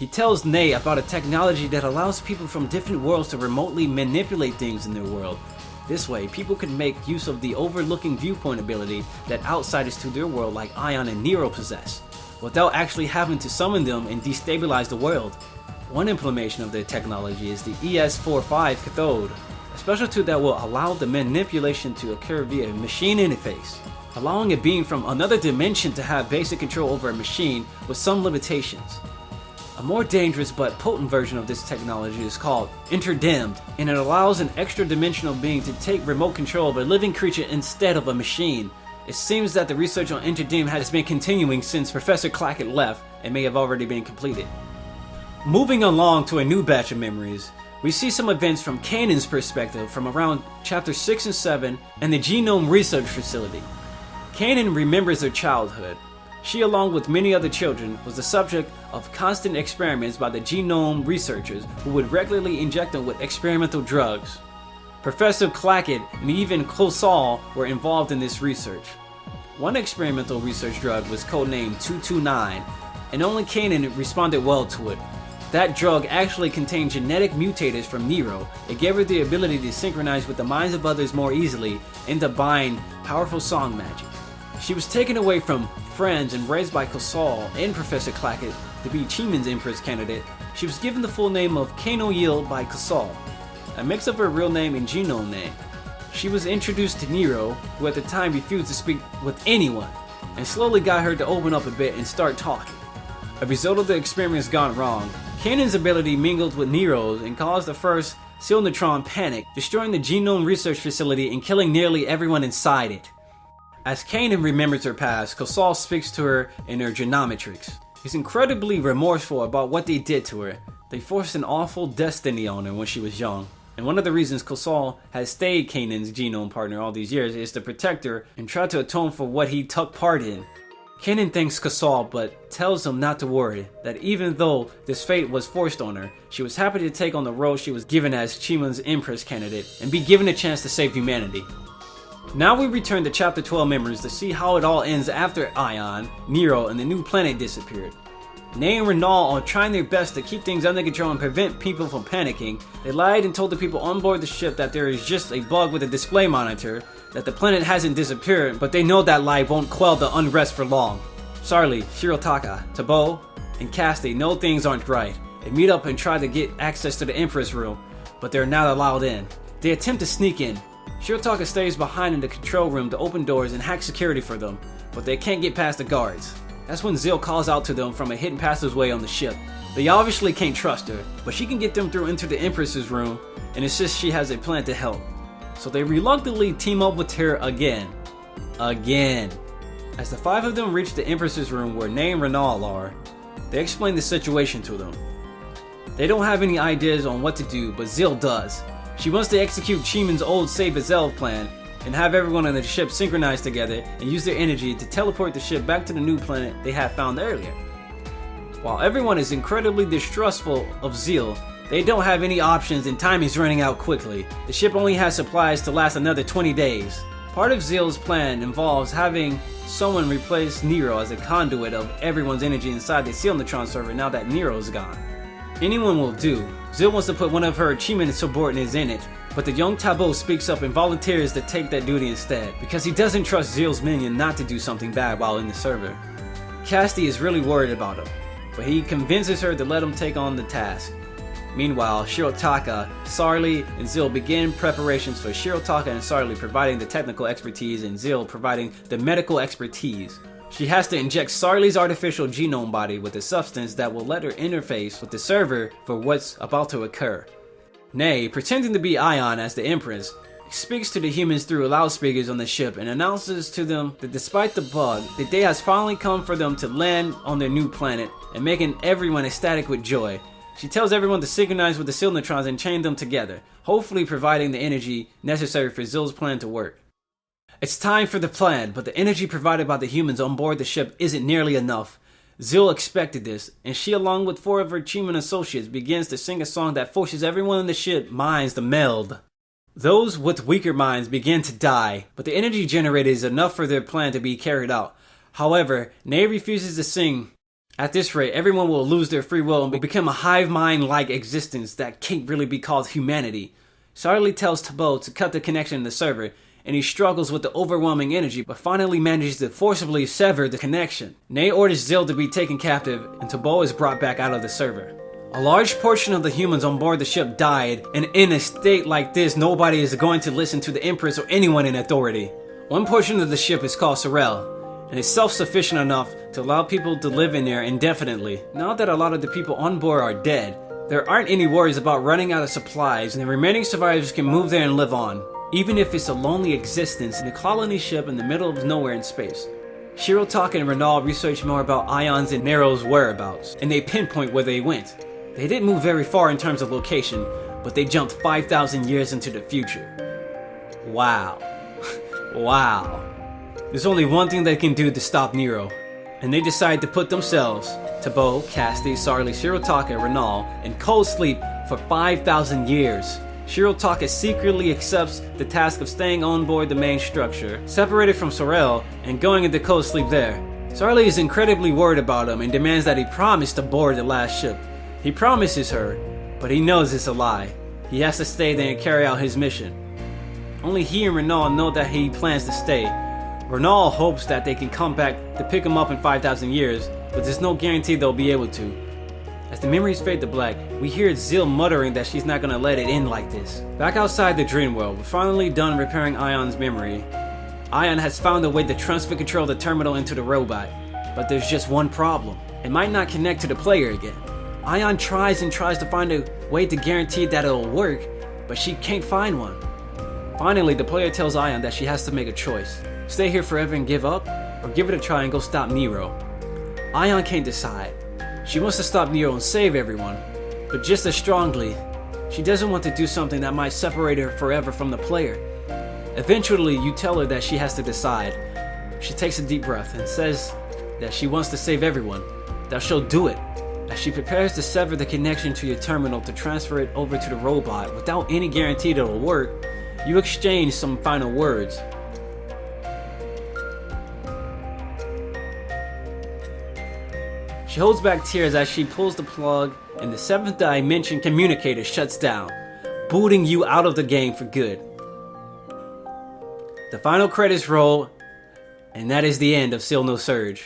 He tells Ney about a technology that allows people from different worlds to remotely manipulate things in their world. This way, people can make use of the overlooking viewpoint ability that outsiders to their world like Ion and Nero possess, without actually having to summon them and destabilize the world. One implementation of the technology is the ES-45 cathode, a special tool that will allow the manipulation to occur via a machine interface, allowing a being from another dimension to have basic control over a machine with some limitations. A more dangerous but potent version of this technology is called Interdimmed, and it allows an extra-dimensional being to take remote control of a living creature instead of a machine. It seems that the research on Interdimmed has been continuing since Professor Clackett left and may have already been completed. Moving along to a new batch of memories, we see some events from Kanan's perspective from around chapter 6 and 7 and the Genome research facility. Kanan remembers her childhood. She, along with many other children, was the subject of constant experiments by the Genome researchers who would regularly inject them with experimental drugs. Professor Clackett and even Kosal were involved in this research. One experimental research drug was codenamed 229, and only Kanan responded well to it. That drug actually contained genetic mutators from Nero. It gave her the ability to synchronize with the minds of others more easily and to bind powerful song magic. She was taken away from friends and raised by Kosal and Professor Clackett to be Chiman's Empress candidate. She was given the full name of Kano Yil by Kosal, a mix of her real name and genome name. She was introduced to Nero, who at the time refused to speak with anyone, and slowly got her to open up a bit and start talking. A result of the experiments gone wrong, Kanan's ability mingled with Nero's and caused the first Sirlionhart panic, destroying the Genome research facility and killing nearly everyone inside it. As Kanan remembers her past, Kosal speaks to her in her Genometrics. He's incredibly remorseful about what they did to her. They forced an awful destiny on her when she was young. And one of the reasons Kosal has stayed Kanan's genome partner all these years is to protect her and try to atone for what he took part in. Kanan thanks Kosal but tells him not to worry, that even though this fate was forced on her, she was happy to take on the role she was given as Chiman's Empress candidate and be given a chance to save humanity. Now we return to chapter 12 memories to see how it all ends after Ion, Nero, and the new planet disappeared. Ney and Renal are trying their best to keep things under control and prevent people from panicking. They lied and told the people on board the ship that there is just a bug with a display monitor, that the planet hasn't disappeared, but they know that lie won't quell the unrest for long. Sharl, Shirotaka, Tabo, and Casti know things aren't right. They meet up and try to get access to the Empress room, but they're not allowed in. They attempt to sneak in. Shirotaka stays behind in the control room to open doors and hack security for them, but they can't get past the guards. That's when Ciel calls out to them from a hidden passageway on the ship. They obviously can't trust her, but she can get them through into the Empress's room and insists she has a plan to help. So they reluctantly team up with her again. As the five of them reach the Empress's room where Ney and Renal are, they explain the situation to them. They don't have any ideas on what to do, but Ciel does. She wants to execute Chiman's old Save as Elf plan and have everyone on the ship synchronize together and use their energy to teleport the ship back to the new planet they had found earlier. While everyone is incredibly distrustful of Ciel, they don't have any options and time is running out quickly. The ship only has supplies to last another 20 days. Part of Ciel's plan involves having someone replace Nero as a conduit of everyone's energy inside the Sirlionhart server now that Nero's gone. Anyone will do. Ciel wants to put one of her Chiman subordinates in it, but the young Tabo speaks up and volunteers to take that duty instead, because he doesn't trust Ciel's minion not to do something bad while in the server. Casti is really worried about him, but he convinces her to let him take on the task. Meanwhile, Shirotaka, Sirli, and Ciel begin preparations for Shirotaka and Sirli providing the technical expertise and Ciel providing the medical expertise. She has to inject Sirli's artificial genome body with a substance that will let her interface with the server for what's about to occur. Ney, pretending to be Ion as the Empress, speaks to the humans through loudspeakers on the ship and announces to them that despite the bug, the day has finally come for them to land on their new planet and making everyone ecstatic with joy. She tells everyone to synchronize with the Sirlionharts and chain them together, hopefully providing the energy necessary for Ciel's plan to work. It's time for the plan, but the energy provided by the humans on board the ship isn't nearly enough. Ciel expected this, and she along with 4 of her Chiman associates begins to sing a song that forces everyone on the ship minds to meld. Those with weaker minds begin to die, but the energy generated is enough for their plan to be carried out. However, Ney refuses to sing At this rate, everyone will lose their free will and become a hive mind-like existence that can't really be called humanity. Sharl tells Tabo to cut the connection in the server, and he struggles with the overwhelming energy, but finally manages to forcibly sever the connection. Nate orders Zil to be taken captive, and Tabo is brought back out of the server. A large portion of the humans on board the ship died, and in a state like this, nobody is going to listen to the Empress or anyone in authority. One portion of the ship is called Sirlionhart, and is self-sufficient enough to allow people to live in there indefinitely. Now that a lot of the people on board are dead, there aren't any worries about running out of supplies, and the remaining survivors can move there and live on, even if it's a lonely existence in a colony ship in the middle of nowhere in space. Sirlionhart and Renal research more about Ion's and Nero's whereabouts, and they pinpoint where they went. They didn't move very far in terms of location, but they jumped 5,000 years into the future. Wow. Wow. There's only one thing they can do to stop Nero, and they decide to put themselves, Tabo, Casti, Sirli, Sirlionhart, and Renal, in cold sleep for 5,000 years. Sirlionhart secretly accepts the task of staying on board the main structure, separated from Sirl, and going into cold sleep there. Sirli is incredibly worried about him and demands that he promise to board the last ship. He promises her, but he knows it's a lie. He has to stay there and carry out his mission. Only he and Renal know that he plans to stay. Renal hopes that they can come back to pick him up in 5,000 years, but there's no guarantee they'll be able to. As the memories fade to black, we hear Zil muttering that she's not gonna let it end like this. Back outside the dream world, we're finally done repairing Ion's memory. Ion has found a way to transfer control the terminal into the robot, but there's just one problem. It might not connect to the player again. Ion tries and tries to find a way to guarantee that it'll work, but she can't find one. Finally, the player tells Ion that she has to make a choice. Stay here forever and give up, or give it a try and go stop Nero. Ion can't decide. She wants to stop Nero and save everyone, but just as strongly, she doesn't want to do something that might separate her forever from the player. Eventually, you tell her that she has to decide. She takes a deep breath and says that she wants to save everyone, that she'll do it. As she prepares to sever the connection to your terminal to transfer it over to the robot without any guarantee that it'll work, you exchange some final words. She holds back tears as she pulls the plug and the 7th dimension communicator shuts down, booting you out of the game for good. The final credits roll, and that is the end of Nosurge.